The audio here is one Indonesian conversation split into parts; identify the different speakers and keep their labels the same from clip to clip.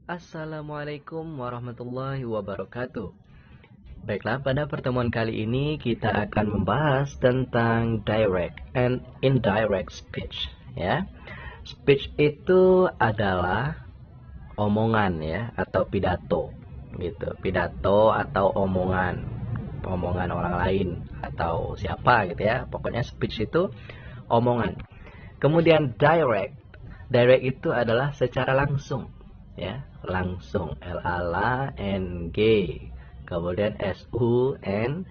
Speaker 1: Assalamualaikum warahmatullahi wabarakatuh. Baiklah, pada pertemuan kali ini kita akan membahas tentang direct and indirect speech, ya. Speech itu adalah omongan, ya, atau pidato gitu. Pidato atau omongan orang lain atau siapa gitu ya. Pokoknya speech itu omongan. Kemudian direct itu adalah secara langsung, ya, langsung, LANG, kemudian SUNG,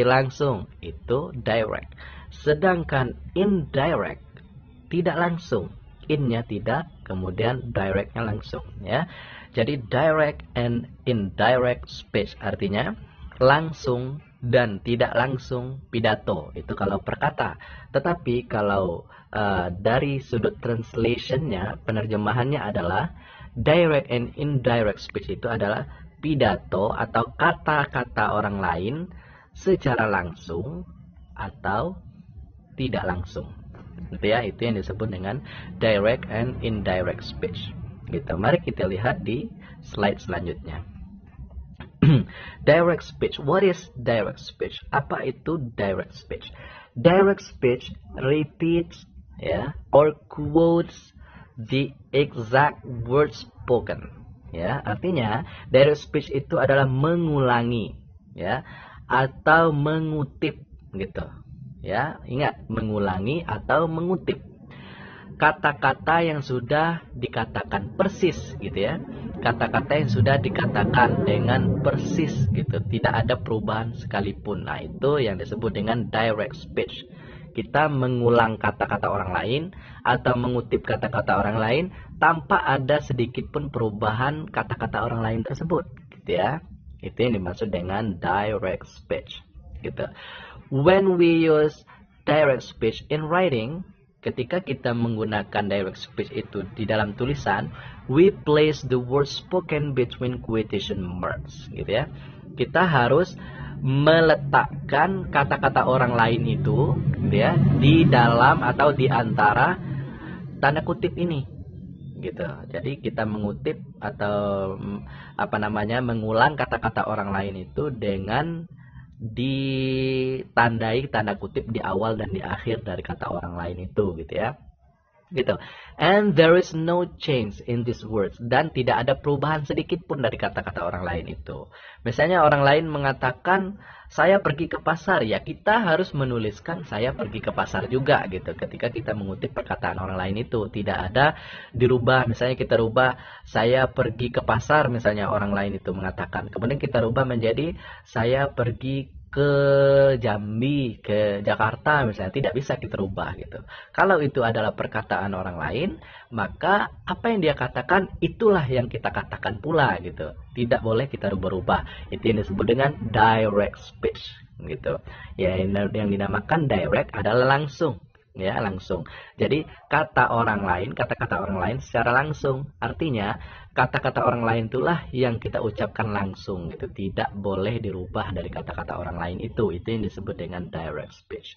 Speaker 1: langsung, itu direct. Sedangkan indirect tidak langsung, innya tidak, kemudian directnya langsung, ya. Jadi direct and indirect speech artinya langsung dan tidak langsung pidato, itu kalau perkata. Tetapi kalau dari sudut translationnya, penerjemahannya adalah direct and indirect speech itu adalah pidato atau kata-kata orang lain secara langsung atau tidak langsung. Gitu ya, itu yang disebut dengan direct and indirect speech. Gitu. Mari kita lihat di slide selanjutnya. Direct speech. What is direct speech? Apa itu direct speech? Direct speech repeats, ya, or quotes the exact words spoken. Ya, artinya direct speech itu adalah mengulangi, ya, atau mengutip gitu. Ya, ingat, mengulangi atau mengutip kata-kata yang sudah dikatakan persis gitu ya. Kata-kata yang sudah dikatakan dengan persis gitu, tidak ada perubahan sekalipun. Nah, itu yang disebut dengan direct speech. Kita mengulang kata-kata orang lain atau mengutip kata-kata orang lain tanpa ada sedikit pun perubahan kata-kata orang lain tersebut, gitu ya. Itu yang dimaksud dengan direct speech, gitu. When we use direct speech in writing, ketika kita menggunakan direct speech itu di dalam tulisan, we place the words spoken between quotation marks, gitu ya. Kita harus meletakkan kata-kata orang lain itu, gitu ya, di dalam atau di antara tanda kutip ini, gitu. Jadi kita mengutip atau mengulang kata-kata orang lain itu dengan ditandai tanda kutip di awal dan di akhir dari kata orang lain itu, gitu ya. Gitu. And there is no change in these words, dan tidak ada perubahan sedikit pun dari kata-kata orang lain itu. Misalnya orang lain mengatakan saya pergi ke pasar, ya kita harus menuliskan saya pergi ke pasar juga gitu. Ketika kita mengutip perkataan orang lain itu tidak ada dirubah. Misalnya kita rubah saya pergi ke pasar, misalnya orang lain itu mengatakan, kemudian kita rubah menjadi saya pergi ke Jambi, ke Jakarta misalnya, tidak bisa kita rubah gitu. Kalau itu adalah perkataan orang lain, maka apa yang dia katakan itulah yang kita katakan pula gitu. Tidak boleh kita rubah-rubah. Itu yang disebut dengan direct speech gitu. Ya, yang dinamakan direct adalah langsung, ya, langsung. Jadi kata orang lain, kata-kata orang lain secara langsung. Artinya kata-kata orang lain itulah yang kita ucapkan langsung gitu. Tidak boleh dirubah dari kata-kata orang lain itu. Itu yang disebut dengan direct speech.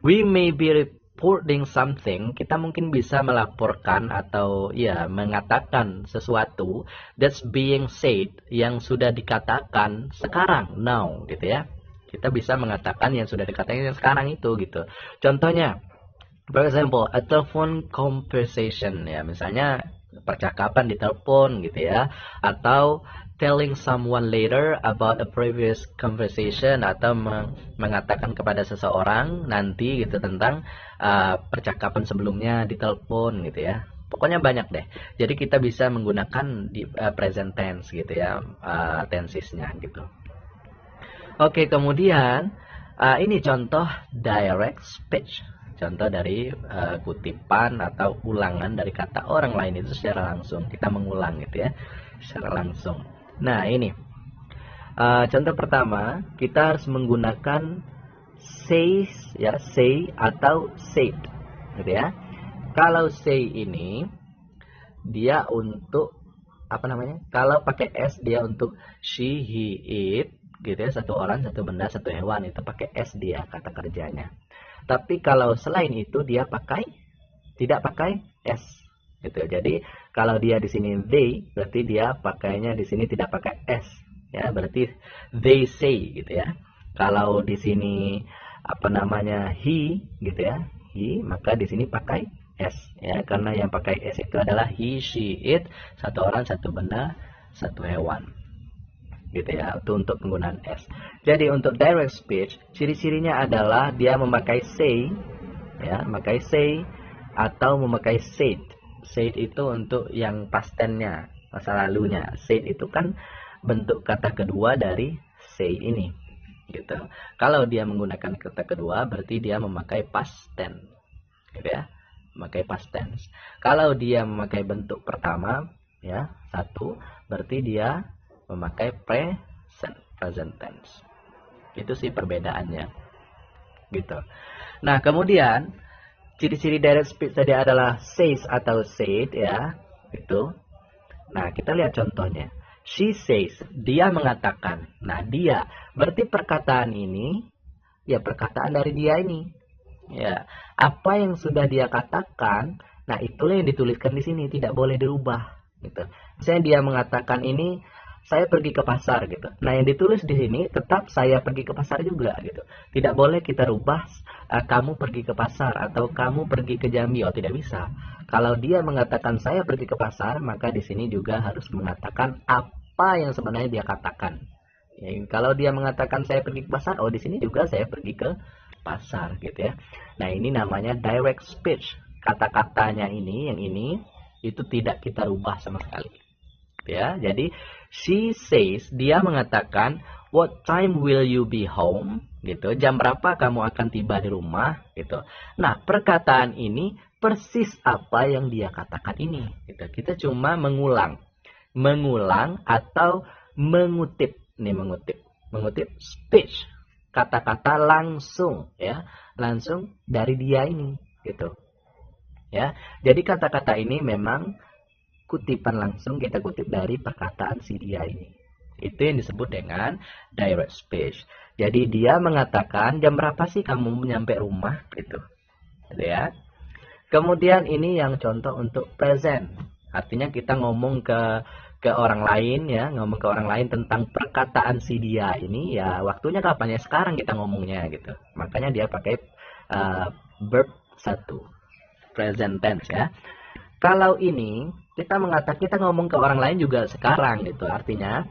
Speaker 1: We may be reporting something. Kita mungkin bisa melaporkan atau ya mengatakan sesuatu that's being said, yang sudah dikatakan sekarang, now gitu ya. Kita bisa mengatakan yang sudah dikatakan yang sekarang itu gitu. Contohnya, for example, a telephone conversation, ya, misalnya percakapan di telepon gitu ya, atau telling someone later about a previous conversation, atau mengatakan kepada seseorang nanti gitu tentang percakapan sebelumnya di telepon gitu ya. Pokoknya banyak deh. Jadi kita bisa menggunakan di present tense gitu ya, tensesnya gitu. Oke, kemudian ini contoh direct speech. Contoh dari kutipan atau ulangan dari kata orang lain itu secara langsung. Kita mengulang gitu ya, secara langsung. Nah, ini contoh pertama, kita harus menggunakan says, ya, say atau said gitu ya. Kalau say ini dia untuk kalau pakai s dia untuk she, he, it gitu ya, satu orang, satu benda, satu hewan, itu pakai s dia kata kerjanya. Tapi kalau selain itu dia tidak pakai s Gitu. Jadi kalau dia di sini they, berarti dia pakainya di sini tidak pakai s, ya, berarti they say gitu ya. Kalau di sini apa namanya he gitu ya, he, maka di sini pakai s, ya, karena yang pakai s itu adalah he, she, it, satu orang, satu benda, satu hewan. Gitu ya, itu untuk penggunaan s. Jadi untuk direct speech, ciri-cirinya adalah dia memakai say, ya, memakai say atau memakai said. Said itu untuk yang past tense-nya, masa lalunya. Said itu kan bentuk kata kedua dari say ini, gitu. Kalau dia menggunakan kata kedua, berarti dia memakai past tense, gitu ya, memakai past tense. Kalau dia memakai bentuk pertama, ya, satu, berarti dia memakai present tense. Itu sih perbedaannya, gitu. Nah, kemudian ciri-ciri direct speech tadi adalah says atau said, ya, gitu. Nah, kita lihat contohnya. She says, dia mengatakan. Nah, dia, berarti perkataan ini, ya, perkataan dari dia ini. Ya, apa yang sudah dia katakan, nah, itulah yang dituliskan di sini, tidak boleh dirubah, gitu. Misalnya dia mengatakan ini, saya pergi ke pasar, gitu. Nah, yang ditulis di sini tetap saya pergi ke pasar juga, gitu. Tidak boleh kita rubah kamu pergi ke pasar atau kamu pergi ke Jambi. Oh, tidak bisa. Kalau dia mengatakan saya pergi ke pasar, maka di sini juga harus mengatakan apa yang sebenarnya dia katakan. Ya, kalau dia mengatakan saya pergi ke pasar, oh, di sini juga saya pergi ke pasar, gitu ya. Nah, ini namanya direct speech. Kata-katanya ini, yang ini, itu tidak kita rubah sama sekali. Ya, jadi she says, dia mengatakan, what time will you be home? Gitu. Jam berapa kamu akan tiba di rumah? Gitu. Nah, perkataan ini persis apa yang dia katakan ini. Gitu. Kita cuma mengulang atau mengutip. Nih, mengutip speech, kata-kata langsung, ya, langsung dari dia ini. Gitu. Ya, jadi kata-kata ini memang kutipan langsung, kita kutip dari perkataan si dia ini. Itu yang disebut dengan direct speech. Jadi dia mengatakan jam berapa sih kamu nyampe rumah, gitu. Ya. Kemudian ini yang contoh untuk present. Artinya kita ngomong ke orang lain, ya, ngomong ke orang lain tentang perkataan si dia ini, ya, waktunya kapan, ya, sekarang kita ngomongnya, gitu. Makanya dia pakai verb 1, present tense, ya. Kalau ini kita ngomong ke orang lain juga sekarang, gitu. Artinya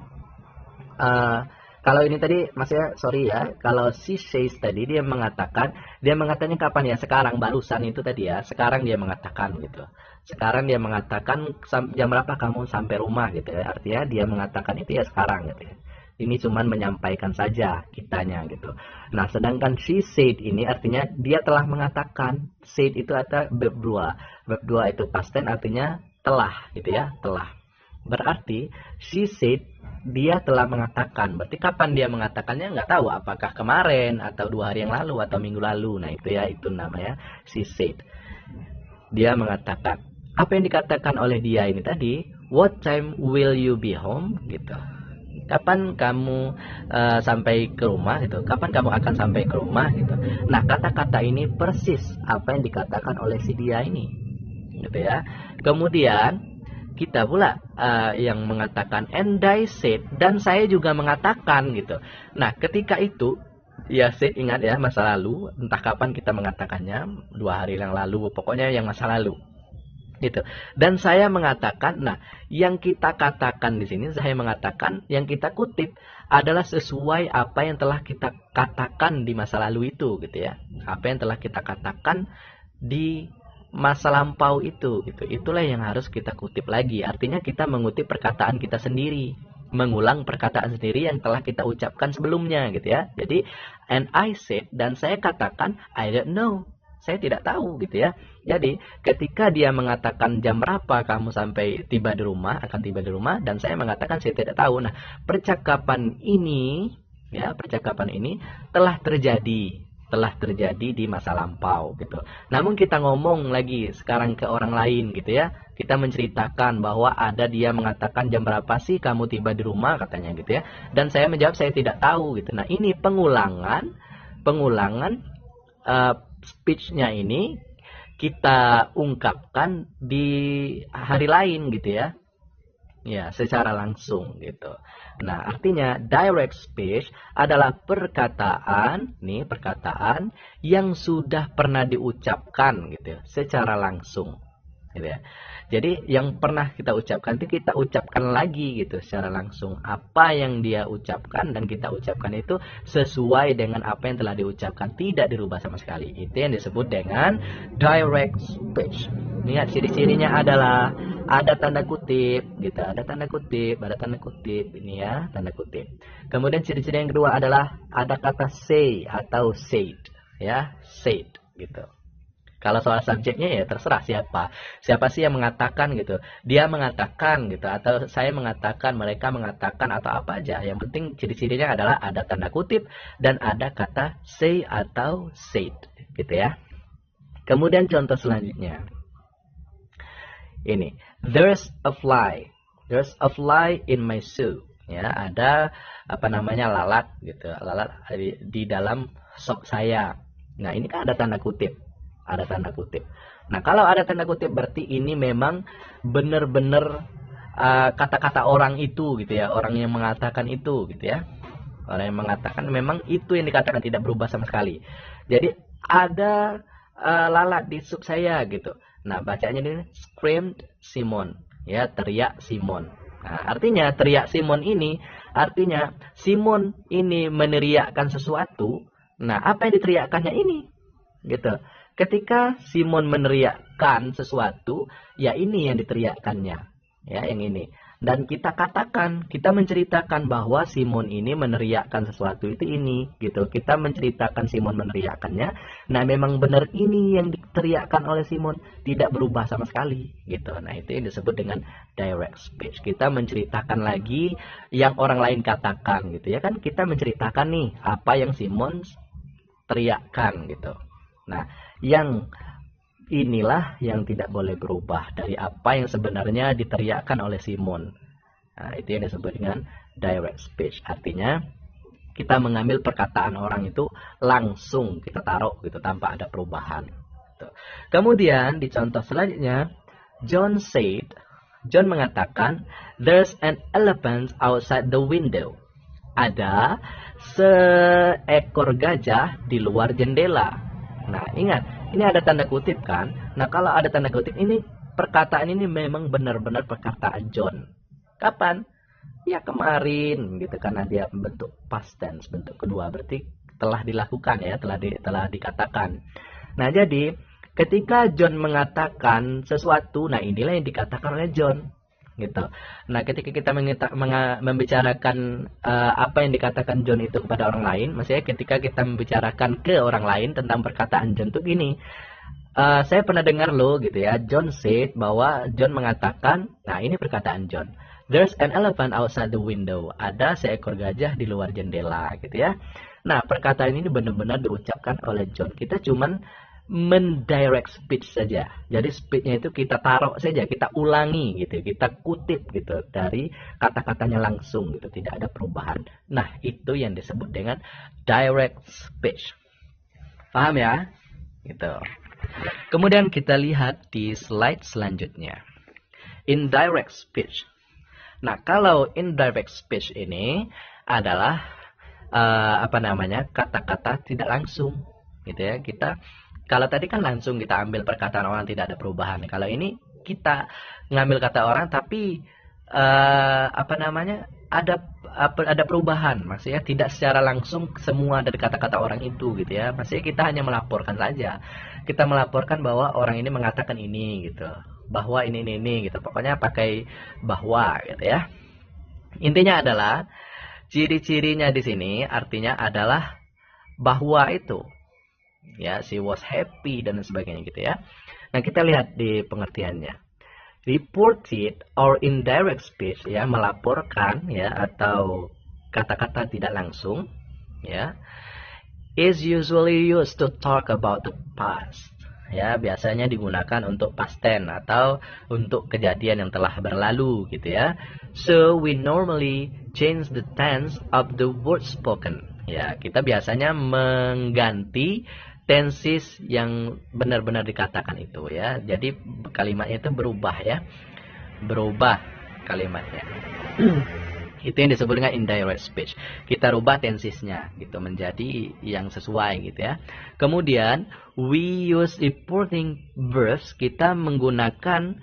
Speaker 1: kalau ini tadi, maksudnya sorry ya, kalau she says tadi dia mengatakannya kapan, ya, sekarang, barusan itu tadi, ya, sekarang dia mengatakan, gitu. Sekarang dia mengatakan jam berapa kamu sampai rumah, gitu ya. Artinya dia mengatakan itu ya sekarang, gitu ya. Ini cuman menyampaikan saja kitanya, gitu. Nah, sedangkan she said ini artinya dia telah mengatakan. Said itu ada verb 2. Verb 2 itu past tense, artinya telah, gitu ya, telah. Berarti she said, dia telah mengatakan. Berarti kapan dia mengatakannya nggak tahu, apakah kemarin atau 2 hari yang lalu atau minggu lalu. Nah, itu ya, itu namanya she said. Dia mengatakan. Apa yang dikatakan oleh dia ini tadi, what time will you be home, gitu. Kapan kamu sampai ke rumah, gitu. Kapan kamu akan sampai ke rumah, gitu. Nah, kata-kata ini persis apa yang dikatakan oleh si dia ini, gitu ya. Kemudian kita pula yang mengatakan and I said, dan saya juga mengatakan, gitu. Nah, ketika itu, ya, said, ingat ya, masa lalu, entah kapan kita mengatakannya, 2 hari yang lalu, pokoknya yang masa lalu. Gitu. Dan saya mengatakan, nah, yang kita katakan di sini, saya mengatakan, yang kita kutip adalah sesuai apa yang telah kita katakan di masa lalu itu, gitu ya. Apa yang telah kita katakan di masa lampau itu, gitu. Itulah yang harus kita kutip lagi. Artinya kita mengutip perkataan kita sendiri, mengulang perkataan sendiri yang telah kita ucapkan sebelumnya, gitu ya. Jadi, and I said, dan saya katakan, I don't know. Saya tidak tahu, gitu ya. Jadi ketika dia mengatakan jam berapa kamu sampai tiba di rumah, akan tiba di rumah, dan saya mengatakan saya tidak tahu. Nah, percakapan ini, ya, percakapan ini telah terjadi di masa lampau, gitu. Namun kita ngomong lagi sekarang ke orang lain, gitu ya. Kita menceritakan bahwa ada dia mengatakan jam berapa sih kamu tiba di rumah, katanya, gitu ya. Dan saya menjawab saya tidak tahu, gitu. Nah, ini pengulangan speech-nya ini kita ungkapkan di hari lain gitu ya. Ya, secara langsung gitu. Nah, artinya direct speech adalah perkataan yang sudah pernah diucapkan gitu ya, secara langsung gitu ya. Jadi yang pernah kita ucapkan itu kita ucapkan lagi gitu secara langsung. Apa yang dia ucapkan dan kita ucapkan itu sesuai dengan apa yang telah diucapkan, tidak dirubah sama sekali. Itu yang disebut dengan direct speech. Lihat ciri-cirinya adalah ada tanda kutip gitu, ada tanda kutip ini ya, tanda kutip. Kemudian ciri-ciri yang kedua adalah ada kata say atau said ya, said gitu. Kalau soal subjeknya ya terserah siapa sih yang mengatakan gitu, dia mengatakan gitu, atau saya mengatakan, mereka mengatakan, atau apa aja. Yang penting ciri-cirinya adalah ada tanda kutip dan ada kata say atau said gitu ya. Kemudian contoh selanjutnya ini, there's a fly in my shoe ya, ada lalat gitu, lalat di dalam sok saya. Nah, ini kan ada tanda kutip. Nah, kalau ada tanda kutip berarti ini memang benar-benar kata-kata orang itu gitu ya, orang yang mengatakan itu gitu ya. Orang yang mengatakan memang itu yang dikatakan, tidak berubah sama sekali. Jadi ada lalat di sup saya gitu. Nah, bacanya ini screamed Simon ya, teriak Simon. Nah, artinya teriak Simon ini artinya Simon ini meneriakkan sesuatu. Nah, apa yang diteriakkannya ini gitu. Ketika Simon meneriakkan sesuatu, ya ini yang diteriakkannya, ya yang ini. Dan kita katakan, kita menceritakan bahwa Simon ini meneriakkan sesuatu itu ini, gitu. Kita menceritakan Simon meneriakkannya. Nah, memang benar ini yang diteriakkan oleh Simon, tidak berubah sama sekali, gitu. Nah, itu yang disebut dengan direct speech. Kita menceritakan lagi yang orang lain katakan, gitu ya kan? Kita menceritakan nih apa yang Simon teriakkan, gitu. Nah, yang inilah yang tidak boleh berubah dari apa yang sebenarnya diteriakkan oleh Simon. Nah, itu yang disebut dengan direct speech. Artinya kita mengambil perkataan orang itu langsung kita taruh gitu tanpa ada perubahan. Kemudian di contoh selanjutnya, John mengatakan, there's an elephant outside the window. Ada seekor gajah di luar jendela. Nah, ingat, ini ada tanda kutip kan? Nah, kalau ada tanda kutip, ini perkataan ini memang benar-benar perkataan John. Kapan? Ya kemarin gitu, karena dia bentuk past tense, bentuk kedua, berarti telah dilakukan ya, telah dikatakan. Nah, jadi ketika John mengatakan sesuatu, nah inilah yang dikatakan oleh John gitu. Nah, ketika kita membicarakan apa yang dikatakan John itu kepada orang lain, maksudnya ketika kita membicarakan ke orang lain tentang perkataan John itu gini, saya pernah dengar loh gitu ya, John said, bahwa John mengatakan, nah ini perkataan John, there's an elephant outside the window, ada seekor gajah di luar jendela gitu ya. Nah, perkataan ini benar-benar diucapkan oleh John. Kita cuman mendirect speech saja. Jadi speechnya itu kita taruh saja, kita ulangi gitu, kita kutip gitu dari kata-katanya langsung gitu, tidak ada perubahan. Nah, itu yang disebut dengan direct speech. Paham ya? Gitu. Kemudian kita lihat di slide selanjutnya. Indirect speech. Nah, kalau indirect speech ini adalah kata-kata tidak langsung gitu ya. Kalau tadi kan langsung kita ambil perkataan orang, tidak ada perubahan. Kalau ini kita ngambil kata orang tapi ada perubahan. Maksudnya tidak secara langsung semua dari kata-kata orang itu gitu ya. Maksudnya kita hanya melaporkan saja. Kita melaporkan bahwa orang ini mengatakan ini gitu. Bahwa ini gitu. Pokoknya pakai bahwa gitu ya. Intinya adalah ciri-cirinya di sini artinya adalah bahwa itu. Ya, she was happy dan sebagainya gitu ya. Nah, kita lihat di pengertiannya. Reported or indirect speech ya, melaporkan ya, atau kata-kata tidak langsung ya, is usually used to talk about the past. Ya, biasanya digunakan untuk past tense atau untuk kejadian yang telah berlalu gitu ya. So we normally change the tense of the word spoken. Ya, kita biasanya mengganti tenses yang benar-benar dikatakan itu ya. Jadi kalimatnya itu berubah ya. Berubah kalimatnya. Itu yang disebut dengan indirect speech. Kita rubah tensesnya gitu menjadi yang sesuai gitu ya. Kemudian we use reporting verbs. Kita menggunakan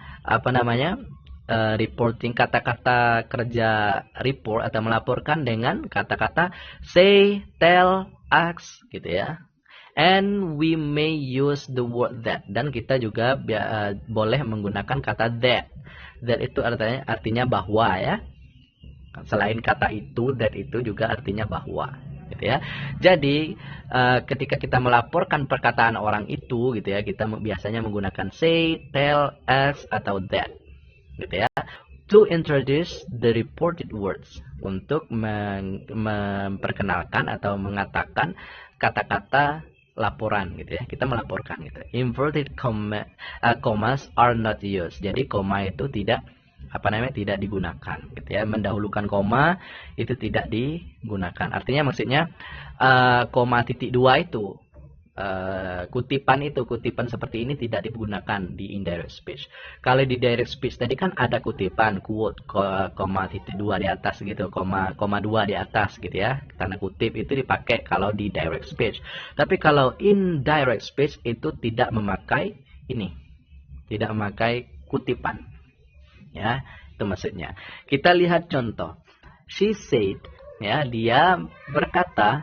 Speaker 1: reporting, kata-kata kerja report atau melaporkan dengan kata-kata say, tell, ask gitu ya. And we may use the word that. Dan kita juga boleh menggunakan kata that. That itu artinya bahwa ya. Selain kata itu, that itu juga artinya bahwa, gitu ya. Jadi ketika kita melaporkan perkataan orang itu, gitu ya, kita biasanya menggunakan say, tell, ask atau that, gitu ya. To introduce the reported words, untuk memperkenalkan atau mengatakan kata-kata laporan, gitu ya. Kita melaporkan, gitu. Inverted commas are not used. Jadi koma itu tidak digunakan gitu ya. Mendahulukan koma itu tidak digunakan. Artinya maksudnya koma titik dua itu kutipan seperti ini tidak digunakan di indirect speech. Kalau di direct speech tadi kan ada kutipan quote koma titik dua di atas gitu, koma dua di atas gitu ya. Tanda kutip itu dipakai kalau di direct speech. Tapi kalau indirect speech itu tidak memakai ini. Tidak memakai kutipan. Ya, itu maksudnya. Kita lihat contoh. She said, ya, dia berkata,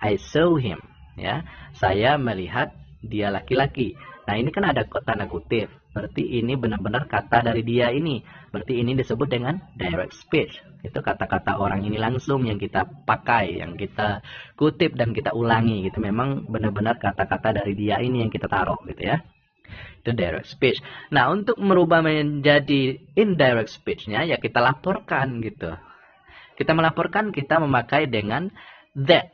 Speaker 1: I saw him, ya, saya melihat dia laki-laki. Nah, ini kan ada tanda kutip. Berarti ini benar-benar kata dari dia ini. Berarti ini disebut dengan direct speech. Itu kata-kata orang ini langsung yang kita pakai, yang kita kutip dan kita ulangi gitu. Memang benar-benar kata-kata dari dia ini yang kita taruh gitu ya. Itu direct speech. Nah, untuk merubah menjadi indirect speech-nya ya kita laporkan gitu. Kita melaporkan, kita memakai dengan that.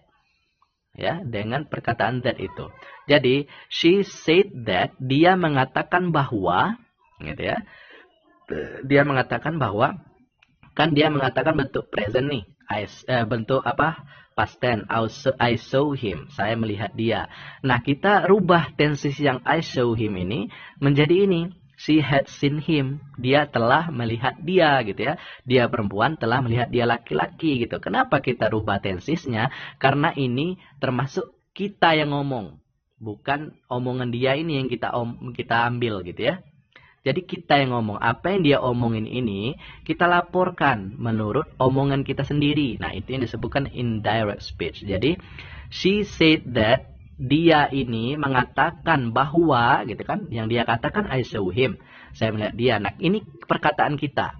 Speaker 1: Ya, dengan perkataan that itu. Jadi, she said that, dia mengatakan bahwa gitu ya. Dia mengatakan bahwa kan dia mengatakan bentuk present nih. Bentuk past tense, I saw him, saya melihat dia. Nah, kita rubah tenses yang I saw him ini menjadi ini, she had seen him, dia telah melihat dia gitu ya. Dia perempuan telah melihat dia laki-laki gitu. Kenapa kita rubah tensesnya? Karena ini termasuk kita yang ngomong, bukan omongan dia ini yang kita ambil gitu ya. Jadi kita yang ngomong, apa yang dia omongin ini kita laporkan menurut omongan kita sendiri. Nah, itu yang disebutkan indirect speech. Jadi she said that, dia ini mengatakan bahwa gitu kan, yang dia katakan I saw him, saya melihat dia. Nah, ini perkataan kita.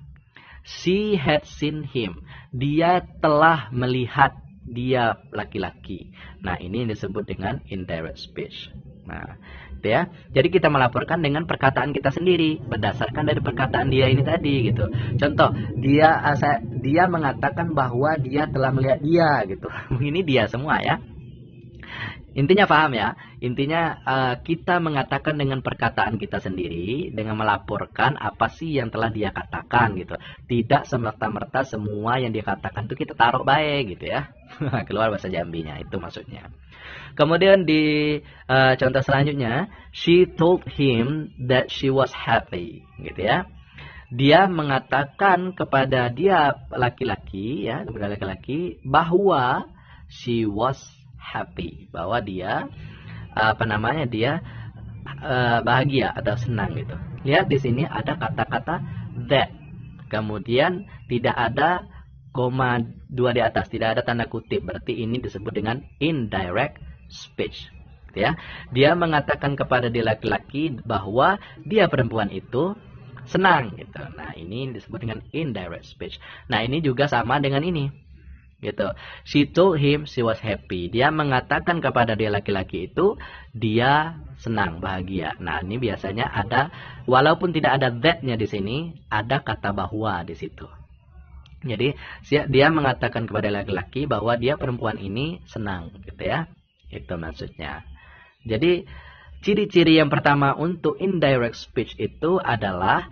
Speaker 1: She had seen him, dia telah melihat dia laki-laki. Nah, ini yang disebut dengan indirect speech. Nah, ya. Jadi kita melaporkan dengan perkataan kita sendiri berdasarkan dari perkataan dia ini tadi gitu. Contoh, dia mengatakan bahwa dia telah melihat dia gitu. Ini dia semua ya. Intinya paham ya? Intinya kita mengatakan dengan perkataan kita sendiri, dengan melaporkan apa sih yang telah dia katakan gitu. Tidak semerta-merta semua yang dia katakan itu kita taruh baik gitu ya. Keluar bahasa Jambinya, itu maksudnya. Kemudian di contoh selanjutnya, she told him that she was happy, gitu ya. Dia mengatakan kepada dia laki-laki, ya, kepada laki-laki bahwa she was happy, bahwa dia dia bahagia atau senang gitu. Lihat di sini ada kata-kata that, kemudian tidak ada koma dua di atas, tidak ada tanda kutip. Berarti ini disebut dengan indirect speech, ya. Dia mengatakan kepada dia laki-laki bahwa dia perempuan itu senang gitu. Nah, ini disebut dengan indirect speech. Nah, ini juga sama dengan ini gitu. She told him she was happy, dia mengatakan kepada dia laki-laki itu dia senang, bahagia. Nah, ini biasanya ada, walaupun tidak ada that-nya di sini, ada kata bahwa di situ. Jadi dia mengatakan kepada laki-laki bahwa dia perempuan ini senang gitu ya. Itu maksudnya. Jadi ciri-ciri yang pertama untuk indirect speech itu adalah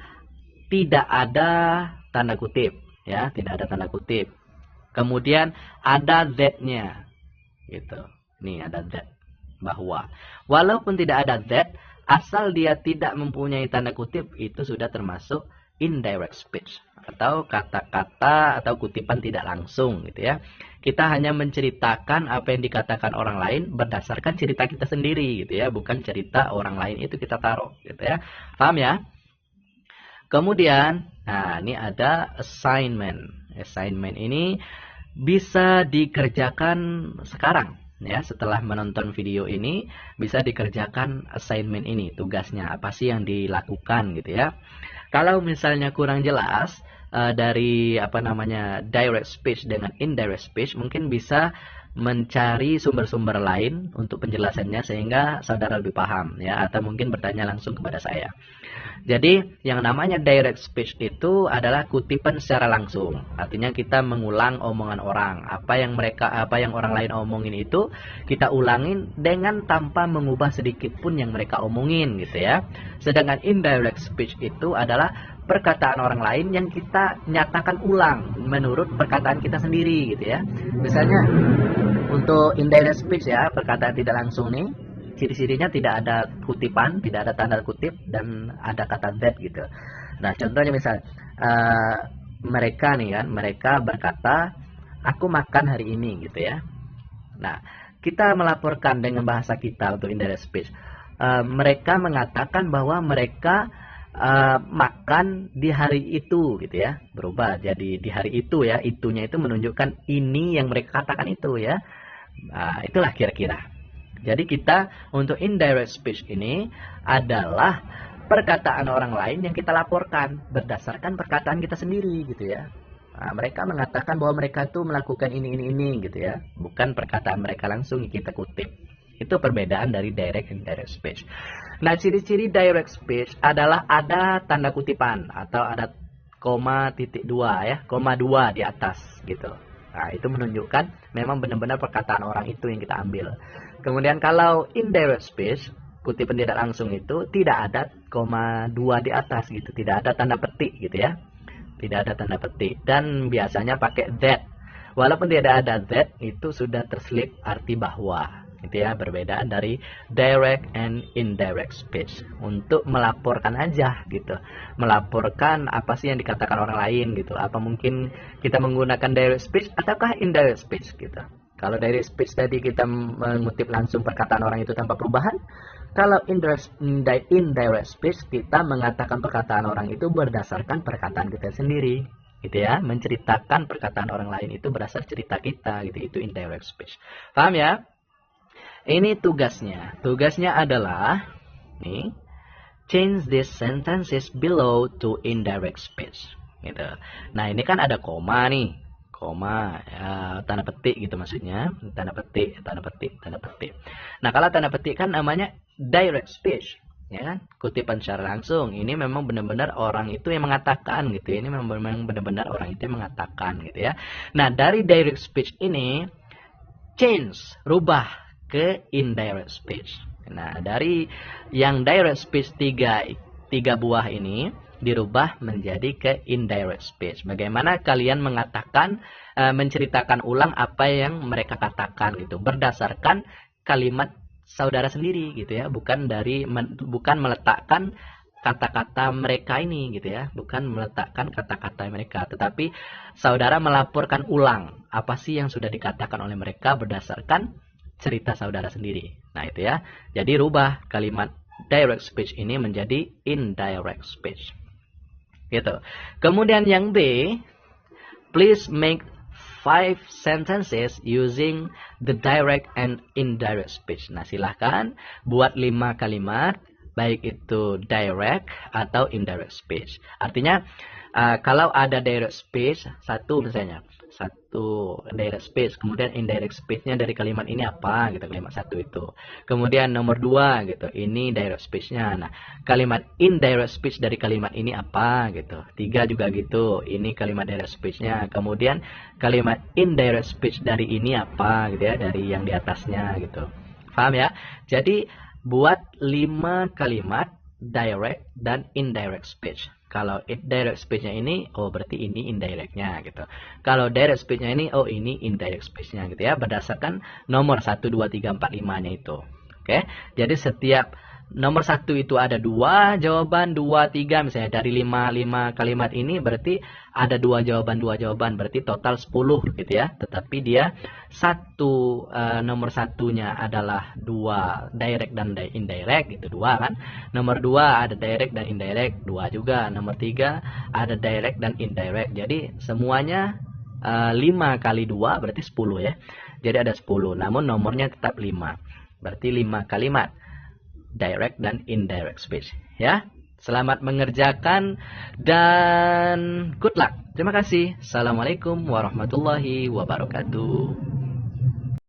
Speaker 1: tidak ada tanda kutip, ya, tidak ada tanda kutip. Kemudian ada that-nya, gitu. Nih ada that, bahwa. Walaupun tidak ada that, asal dia tidak mempunyai tanda kutip, itu sudah termasuk indirect speech atau kata-kata atau kutipan tidak langsung gitu ya. Kita hanya menceritakan apa yang dikatakan orang lain berdasarkan cerita kita sendiri gitu ya, bukan cerita orang lain itu kita taruh gitu ya. Paham ya? Kemudian, nah ini ada assignment. Assignment ini bisa dikerjakan sekarang ya, setelah menonton video ini bisa dikerjakan assignment ini, tugasnya apa sih yang dilakukan gitu ya. Kalau misalnya kurang jelas dari direct speech dengan indirect speech, mungkin bisa mencari sumber-sumber lain untuk penjelasannya sehingga saudara lebih paham ya, atau mungkin bertanya langsung kepada saya. Jadi yang namanya direct speech itu adalah kutipan secara langsung. Artinya kita mengulang omongan orang. Apa yang orang lain omongin itu kita ulangin dengan tanpa mengubah sedikit pun yang mereka omongin gitu ya. Sedangkan indirect speech itu adalah perkataan orang lain yang kita nyatakan ulang menurut perkataan kita sendiri gitu ya. Misalnya untuk indirect speech ya, perkataan tidak langsung nih, ciri-cirinya tidak ada kutipan, tidak ada tanda kutip, dan ada kata that gitu. Nah, contohnya misal mereka berkata, aku makan hari ini gitu ya. Nah, kita melaporkan dengan bahasa kita untuk indirect speech. Mereka mengatakan bahwa mereka makan di hari itu gitu ya, berubah jadi di hari itu ya, itunya itu menunjukkan ini yang mereka katakan itu ya. Nah, itulah kira-kira. Jadi kita untuk indirect speech ini adalah perkataan orang lain yang kita laporkan berdasarkan perkataan kita sendiri gitu ya. Nah, mereka mengatakan bahwa mereka tuh melakukan ini gitu ya, bukan perkataan mereka langsung kita kutip. Itu perbedaan dari direct dan indirect speech. Nah, ciri-ciri direct speech adalah ada tanda kutipan atau ada koma titik 2 ya, koma 2 di atas gitu. Nah, itu menunjukkan memang benar-benar perkataan orang itu yang kita ambil. Kemudian kalau indirect speech, kutipan tidak langsung itu tidak ada koma 2 di atas gitu, tidak ada tanda petik gitu ya. Tidak ada tanda petik dan biasanya pakai that. Walaupun tidak ada that, itu sudah terselip arti bahwa. Itu ya, berbeda dari direct and indirect speech. Untuk melaporkan aja gitu. Melaporkan apa sih yang dikatakan orang lain gitu. Apa mungkin kita menggunakan direct speech ataukah indirect speech gitu. Kalau direct speech tadi kita mengutip langsung perkataan orang itu tanpa perubahan. Kalau indirect speech kita mengatakan perkataan orang itu berdasarkan perkataan kita sendiri. Gitu ya, menceritakan perkataan orang lain itu berdasar cerita kita gitu. Itu indirect speech. Paham ya? Ini tugasnya. Tugasnya adalah nih, change these sentences below to indirect speech. Gitu. Nah, ini kan ada koma nih. Koma, ya, tanda petik gitu maksudnya. Tanda petik. Nah, kalau tanda petik kan namanya direct speech. Ya kan? Kutipan secara langsung. Ini memang benar-benar orang itu yang mengatakan gitu. Ini memang benar-benar orang itu yang mengatakan gitu ya. Nah, dari direct speech ini change, rubah ke indirect speech. Nah, dari yang direct speech tiga buah ini dirubah menjadi ke indirect speech. Bagaimana kalian mengatakan, menceritakan ulang apa yang mereka katakan gitu, berdasarkan kalimat saudara sendiri gitu ya, bukan meletakkan kata-kata mereka ini gitu ya, bukan meletakkan kata-kata mereka, tetapi saudara melaporkan ulang apa sih yang sudah dikatakan oleh mereka berdasarkan cerita saudara sendiri. Nah, itu ya. Jadi rubah kalimat direct speech ini menjadi indirect speech. Gitu. Kemudian yang B, please make 5 sentences using the direct and indirect speech. Nah, silahkan buat 5 kalimat, baik itu direct atau indirect speech. Artinya, kalau ada direct speech, satu direct speech, kemudian indirect speech-nya dari kalimat ini apa gitu, kalimat satu itu. Kemudian nomor 2 gitu, ini direct speech-nya. Nah, kalimat indirect speech dari kalimat ini apa gitu. 3 juga gitu, ini kalimat direct speech-nya. Kemudian kalimat indirect speech dari ini apa gitu ya, dari yang di atasnya gitu. Paham ya? Jadi buat 5 kalimat direct dan indirect speech. Kalau direct speech-nya ini, oh berarti ini indirect-nya gitu. Kalau direct speech-nya ini, oh ini indirect speech-nya gitu ya. Berdasarkan nomor 1, 2, 3, 4, 5-nya itu. Oke, jadi setiap nomor 1 itu ada 2 jawaban, 2, 3, misalnya dari 5 kalimat ini berarti ada 2 jawaban, berarti total 10 gitu ya. Tetapi dia nomor satunya adalah 2 direct dan indirect, gitu 2 kan. Nomor 2 ada direct dan indirect, 2 juga. Nomor 3 ada direct dan indirect. Jadi semuanya 5 kali 2 berarti 10 ya. Jadi ada 10, namun nomornya tetap 5. Berarti 5 kalimat direct dan indirect speech ya. Selamat mengerjakan dan good luck. Terima kasih. Assalamualaikum warahmatullahi wabarakatuh.